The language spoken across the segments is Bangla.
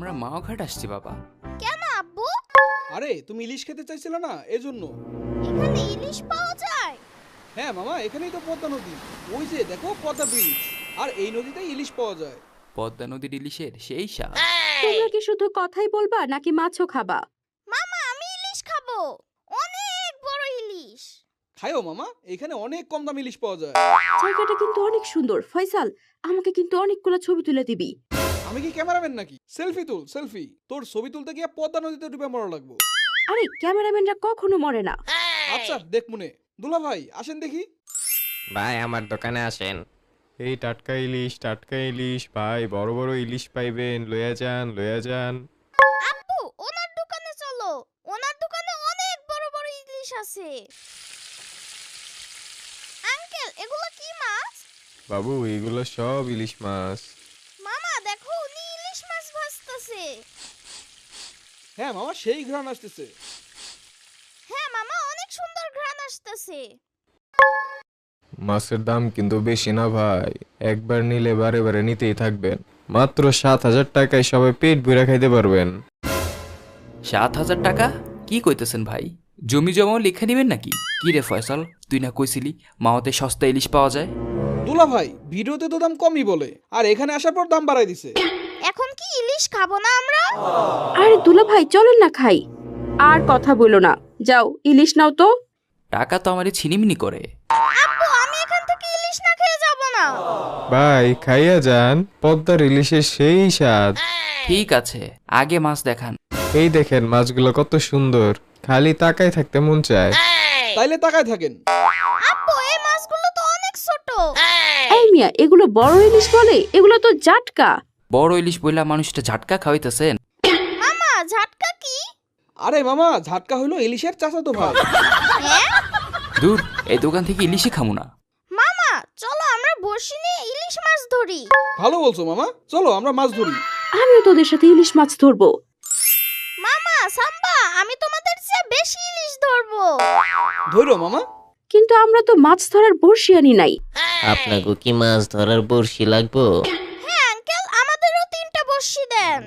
আমরা মাওঘাট আসছি বাবা। কেন আব্বু? আরে তুমি ইলিশ খেতে চাইছিলে না, এজন্য। এখানে ইলিশ পাওয়া যায়? হ্যাঁ মামা, এখানেই তো পদ্মা নদী। ওই যে দেখো পদ্মা ব্রিজ, আর এই নদীতেই ইলিশ পাওয়া যায়। পদ্মা নদীর ইলিশের সেই স্বাদ। তোমরা কি শুধু কথাই বলবা নাকি মাছও খাবা? মামা আমি ইলিশ খাবো, অনেক বড় ইলিশ। খায়ও মামা, এখানে অনেক কম দামে ইলিশ পাওয়া যায়। জায়গাটা কিন্তু অনেক সুন্দর। ফয়সাল, আমাকে কিন্তু অনেকগুলো ছবি তুলে দিবি। আমি কি ক্যামেরাম্যান নাকি? সেলফি তুল সেলফি। তোর ছবি তুলতে গিয়ে পদ্মা নদীতে ডুবে মরা লাগবো। আরে ক্যামেরাম্যানরা কখনো মরে না। আচ্ছা দেখ মনে। দুলা ভাই আসেন দেখি। ভাই আমার দোকানে আসেন। এই টাটকা ইলিশ ভাই, বড় বড় ইলিশ পাইবেন, লইয়া যান। আব্বু ওনার দোকানে চলো, ওনার দোকানে অনেক বড় বড় ইলিশ আছে। আঙ্কেল এগুলো কি মাছ? বাবু এগুলো সব ইলিশ মাছ। মামা দেখো উনি ইলিশ মাছ ভাজতেছে। হ্যাঁ মামা, সেই ঘ্রাণ আসতেছে। হ্যাঁ মামা, অনেক সুন্দর ঘ্রাণ আসতেছে। মাছের দাম কিন্তু বেশি না ভাই, একবার নিলে বারে বারে নিতেই থাকবেন। মাত্র 7,000 টাকায় সবাই পেট ভরে খাইতে পারবেন। 7,000 টাকা? কি কইতেছেন ভাই? জমি জমাও লিখে নিবেন নাকি? কি রে ফয়সাল, তুই না কইছিলি মাওতে সস্তা ইলিশ পাওয়া যায়? দুলা ভাই ভিডিওতে তো দাম কমই বলে, আর এখানে আসার পর দাম বাড়াই দিছে। এখন কি ইলিশ খাবো না আমরা? আরে দুলা ভাই চলেন না খাই। আর কথা বলো না, যাও ইলিশ নাও তো। টাকা তো আমারই ছিনিমিনি করে। আব্বু আমি এখান থেকে ইলিশ না খেয়ে যাব না। ভাই খাইয়া যান, পদ্মার ইলিশের সেই স্বাদ। ঠিক আছে, আগে মাছ দেখান। এই দেখেন মাছগুলো কত সুন্দর, খালি তাকায় থাকতে মন চায়। তাইলে তাকায় থাকেন। আব্বু এই মাছগুলো তো অনেক ছোট। এই মিয়া, এগুলো বড় ইলিশ বলে? এগুলো তো জাটকা। বড় ইলিশ বইলা মানুষটা ঝাটকা খাওয়াইতেছেন। মামা ঝাটকা কি? আরে মামা, ঝাটকা হইলো ইলিশের চাচাতো ভাই। হ্যাঁ দূর, এই দোকান থেকে ইলিশই খামু না। মামা চলো আমরা বড়শি নিয়ে ইলিশ মাছ ধরি। ভালো বলছো মামা, চলো আমরা মাছ ধরি। আমিও তোদের সাথে ইলিশ মাছ ধরবো। মামা সাম্বা, আমি তোমাদের চেয়ে বেশি ইলিশ ধরবো। ধরো মামা। কিন্তু আমরা তো মাছ ধরার বড়শি আনি নাই। আপনাকে কি মাছ ধরার বড়শি লাগবো? হ্যাঁ আঙ্কেল, আমাদেরও 3টা বড়শি দেন।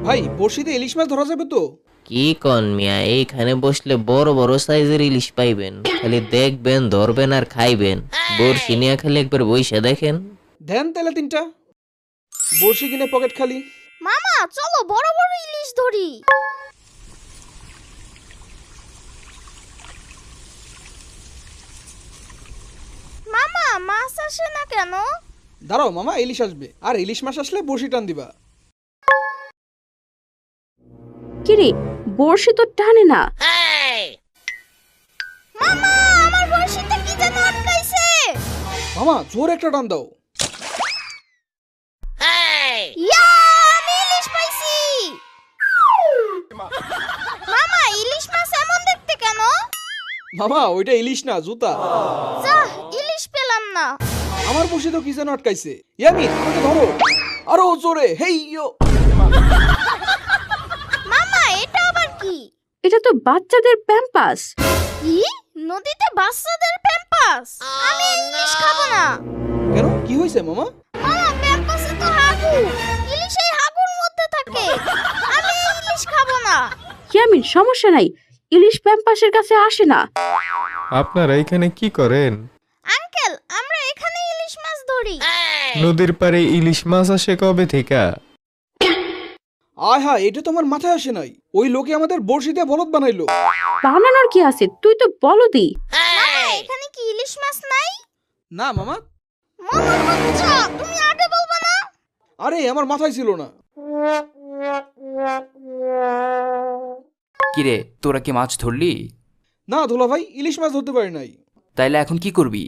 ভাই বড়শিতে ইলিশ মাছ ধরা যাবে তো? কি কন মিয়া, এইখানে বসলে বড় বড় সাইজের ইলিশ পাইবেন। খালি দেখবেন, ধরবেন আর খাইবেন। বড়শি নিয়ে খালি একবার বইসা দেখেন। দেন তাহলে 3টা বড়শি কিনে পকেট খালি। মামা চলো বড় বড় ইলিশ ধরি। মামা মাছ আসে না কেন? দাঁড়াও মামা, ইলিশ আসবে, আর ইলিশ মাছ আসলে বড়শি টান দিবা। কিরে, বড়শি তো টানে না। মামা আমার বড়শিতে কি যেন আটকাইছে। মামা জোর একটা টান দাও। ইয়া, আমি ইলিশ পাইছি। মামা ইলিশ মাছ এমন দেখতে কেন? মামা ওইটা ইলিশ না, জুতা। যা, ইলিশ পেলাম না। আমার বড়শি তো কি যেন আটকাইছে। ইয়ামিন ওকে ধরো, আরো জোরে। হেই ইয়ো। মামা এটা আবার কি? এটা তো বাচ্চাদের প্যাম্পাস। কি? নদীতে বাচ্চাদের প্যাম্পাস? আমি ইলিশ খাবো না। কেন, কি হয়েছে মামা? মামা প্যাম্পাসে তো হাগু, ইলিশ এই হাগুর মধ্যে থাকে। আমি ইলিশ খাবো না। ইয়ামিন, সমস্যা নাই, ইলিশ প্যাম্পাসের কাছে আসে না। আপনারা এখানে কি করেন? আঙ্কেল আমরা এখানে ইলিশ মাছ ধরি। নদীর পাড়ে ইলিশ মাছ আসে কবে থেকে? আয় হ্যাঁ, এটা তো আমার মাথায় আসে নাই। ওই লোকে আমাদের বড়শি দিয়ে বলদ বানাইলো। বানানোর কি আছে, তুই তো বলদি। মামা এখানে কি ইলিশ মাছ নাই? না মামা। মামা বাচ্চা, তুমি আগে বলবা না? আরে আমার মাথায় ছিল না। কিরে, তোরা কি মাছ ধরলি? না দুলা ভাই, ইলিশ মাছ ধরতে পারি নাই। তাইলে এখন কি করবি?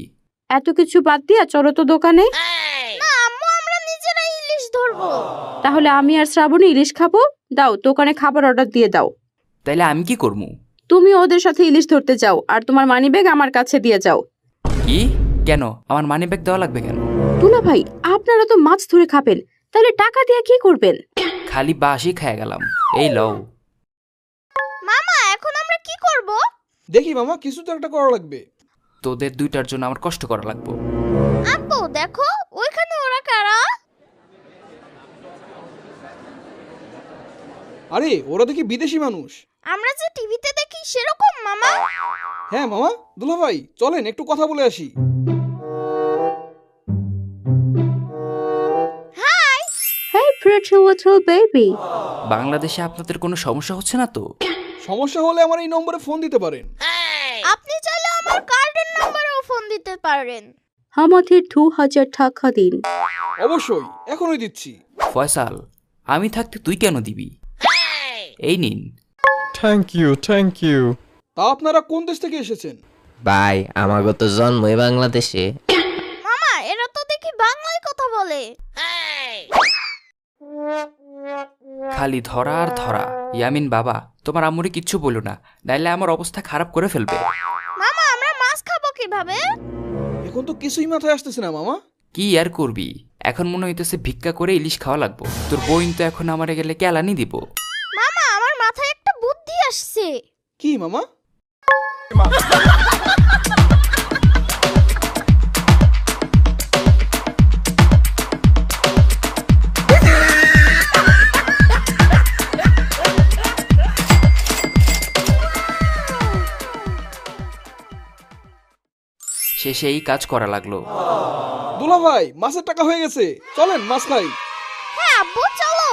এত কিছু বাদ দিয়া চলো তো দোকানে। না আম্মু, আমরা নিজেরাই ইলিশ ধরবো। তাহলে আমি আর শ্রাবণী ইলিশ খাবো। দাও, দোকানে খাবার অর্ডার দিয়ে দাও। তাইলে আমি কি করবো? তুমি ওদের সাথে ইলিশ ধরতে যাও, আর তোমার মানিব্যাগ আমার কাছে দিয়ে যাও। কি? কেন, আমার মানি ব্যাগ দেওয়া লাগবে কেন? দুলা ভাই, আপনারা তো মাছ ধরে খাবেন, তাহলে টাকা দিয়ে কি করবেন? খালি বাসি খেয়ে গেলাম। এই লও। মামা এখন আমরা কি করব? দেখি মামা, কিছু তো একটা করা লাগবে। তোদের দুইটার জন্য আমার কষ্ট করা লাগবে। আব্বু দেখো ওইখানে ওরা কারা? আরে ওরা দেখি বিদেশি মানুষ। আমরা যে টিভিতে দেখি সেরকম মামা। হ্যাঁ মামা, দুলা ভাই চলেন একটু কথা বলে আসি। High. Hey pretty little baby. বাংলাদেশে আপনাদের কোনো সমস্যা হচ্ছে না তো? সমস্যা হলে আমার এই নম্বরে ফোন দিতে পারেন। আপনি চাইলে আমার কার্ডের নম্বরেও ফোন দিতে পারেন। আমাদের 2000 টাকা দিন। অবশ্যই, এখনই দিচ্ছি। ফয়সাল, আমি থাকতে তুই কেন দিবি? এই নিন। Thank you. তা আপনারা কোন দেশ থেকে এসেছেন? ভাই আমাকে তো জন্মই বাংলাদেশে। মামা এরা তো দেখি বাংলায় কথা বলে। খালি ধরা আর ধরা। ইয়ামিন বাবা, তোমার আম্মুরে কিচ্ছু বলো না, নাইলে আমার অবস্থা খারাপ করে ফেলবে। মামা আমরা মাছ খাবো কিভাবে? এখন তো কিছুই মাথায় আসতেছে না মামা। কি আর করবি, এখন মনে হইতেছে ভিক্ষা করে ইলিশ খাওয়া লাগবো। তোর বইন তো এখন আমারে গেলে কেলানি দিব। মামা আমার মাথায় একটা বুদ্ধি আসছে। কি মামা? শেষে এই কাজ করা লাগলো। দুলা ভাই মাছের টাকা হয়ে গেছে, চলেন মাছ খাই। হ্যাঁ আব্বু চলো।